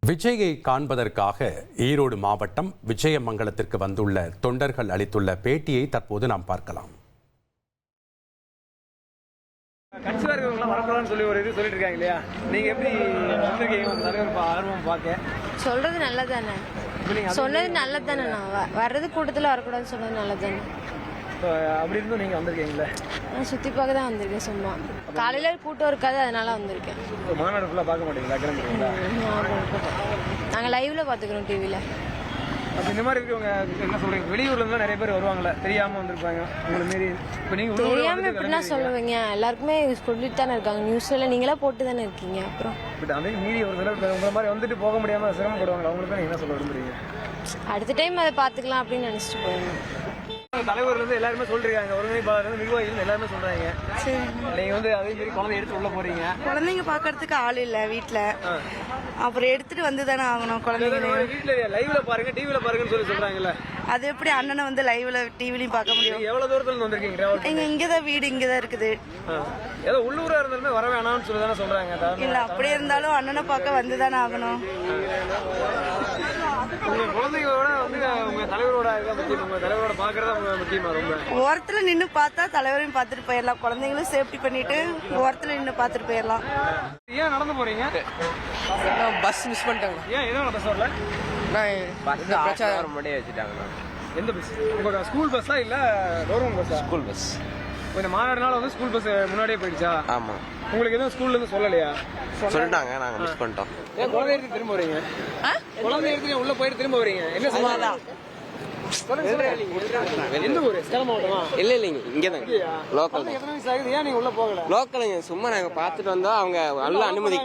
விஜயை காண்பதற்காக ஈரோடு மாவட்டம் விஜயமங்கலத்திற்கு வந்துள்ள தொண்டர்கள் அளித்துள்ள பேட்டியை தற்போது நாம் பார்க்கலாம். கட்சியில் இருக்கிறவங்களாம் வரக்கூடாதுன்னு சொல்லி ஒரு இது சொல்லிட்டு இருக்காங்க இல்லையா? நீங்க எப்படி வந்திருக்கீங்க? உங்க தலைவர் ஆர்வம் பார்க்க சொல்றது நல்லதானே, சொன்னது நல்லதானே. நான் வர்றது கூட்டத்தில் வரக்கூடாதுன்னு சொன்னது நல்லதானே. அப்படி இருந்தும் நீங்க வந்திருக்கீங்களே? நான் சுற்றி பார்க்க தான் வந்திருக்கேன். சும்மா காலையில் கூட்டம் இருக்காது, அதனால வந்திருக்கேன். மாநாடு ஃபுல்லாக பார்க்க மாட்டீங்களா? கிளம்புறீங்களா? நாங்கள் லைவ்ல பார்த்துக்கிறோம் டிவியில். அப்போ இந்த மாதிரி இருக்கவங்க என்ன சொல்றீங்க? வெளியூர்ல இருந்து நிறைய பேர் வருவாங்கல்ல, தெரியாம வந்திருப்பாங்க. உங்களை மீறி இப்போ நீங்க தெரியாம எப்படின்னா சொல்லுவீங்க? எல்லாருக்குமே சொல்லிட்டு தானே இருக்காங்க, நியூஸ்ல நீங்களே போட்டு தானே இருக்கீங்க. அப்புறம் பட் அதே மீறி ஒரு சிலர் உங்களை மாதிரி வந்துட்டு போக முடியாம சிரமப்படுவாங்க. அவங்களுக்கு நீங்க என்ன சொல்ல விரும்புறீங்க? அடுத்த டைம் அதை பார்த்துக்கலாம் அப்படின்னு நினைச்சிட்டு போயிடணும். தலைவர்ல இருந்து எல்லாருமே சொல்றாங்க, ஒருங்கிணைப்பாளர் நிர்வாகிகள் எல்லாருமே சொல்றாங்க. நீங்க வந்து அதே மாதிரி குழந்தை எடுத்து உள்ள போறீங்க. குழந்தைங்க பாக்குறதுக்கு ஆள் இல்ல வீட்டுல, அப்புறம் எடுத்துட்டு வந்து தானே ஆகணும். குழந்தைங்க வீட்டுல லைவ்ல பாருங்க, டிவில பாருங்கன்னு சொல்லி சொல்றாங்கல்ல. அது எப்படி அண்ணனை வந்து லைவ்ல டிவிலையும் பார்க்க முடியும்? எவ்வளவு தூரத்துல இருந்து வந்திருக்கீங்க? இங்கதான் வீடு இங்கதான் இருக்குது. ஏதோ உள்ளூரா இருந்தாலுமே வர வேணாம்னு சொல்லி தானே சொல்றாங்க. இல்ல அப்படியே இருந்தாலும் அண்ணனை பார்க்க வந்துதானே ஆகணும். உங்க குழந்தைங்களோட வந்து உங்க தலைவரோட முக்கியம், உங்க தலைவரோட பாக்குறதா முக்கியமா? ரொம்ப ஓரத்துல நின்னு பார்த்தா தலைவரையும் பார்த்துட்டு போயிடலாம், குழந்தைங்களும் சேஃப்டி பண்ணிட்டு ஓரத்துல நின்னு பார்த்துட்டு போயிடலாம். ஏன் நடந்து போறீங்க? பஸ் மிஸ் பண்ணிட்டாங்க. ஏன் எதனால பஸ் வரல? பிரச்சாரம் முன்னாடியே வச்சுட்டாங்க. எந்த பஸ்? உங்க ஸ்கூல் பஸ்ஸா இல்ல கவர்மெண்ட் பஸ்ஸா? School bus. இந்த மாநாடுனால வந்து ஸ்கூல் பஸ் முன்னாடியே போயிடுச்சா? ஆமா. உங்களுக்கு எதுவும் ஸ்கூல்ல இருந்து சொல்லலையா? சொல்லிட்டாங்க, நாங்க மிஸ் பண்ணிட்டோம். ஏன் குழந்தை எடுத்து திரும்ப வரீங்க? குழந்தை எடுத்து உள்ள போயிட்டு திரும்ப வரீங்க? என்ன சொல்லுவாங்க? எந்த ஊரு? சேலம் மாவட்டமா? இல்ல இல்லைங்க, இங்கதாங்க. லோக்கல். எத்தனை வயசு ஆகுது? ஏன் நீங்க உள்ள போகல? லோக்கலுங்க, சும்மா நாங்க பாத்துட்டு வந்தோம். அவங்க நல்லா அனுமதி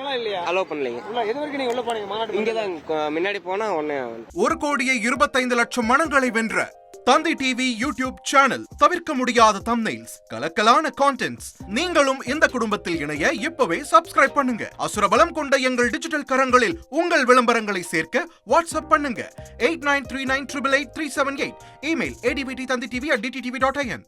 அலோவ் பண்ணலைங்க. எது வரைக்கும் நீங்க உள்ள போனீங்க? மாநாடு இங்கதான் முன்னாடி போனா ஒண்ணு. 1,25,00,000 மனங்களை வென்ற தந்தி டிவி யூடியூப் சேனல். தவிர்க்க முடியாத தம்ப்நெயில்ஸ், கலக்கலான கான்டென்ட்ஸ். நீங்களும் இந்த குடும்பத்தில் இணைய இப்பவே சப்ஸ்கிரைப் பண்ணுங்க. அசுரபலம் கொண்ட எங்கள் டிஜிட்டல் கரங்களில் உங்கள் விளம்பரங்களை சேர்க்க வாட்ஸ்அப் பண்ணுங்க. 8939888378. Email advttanditv@dttv.in.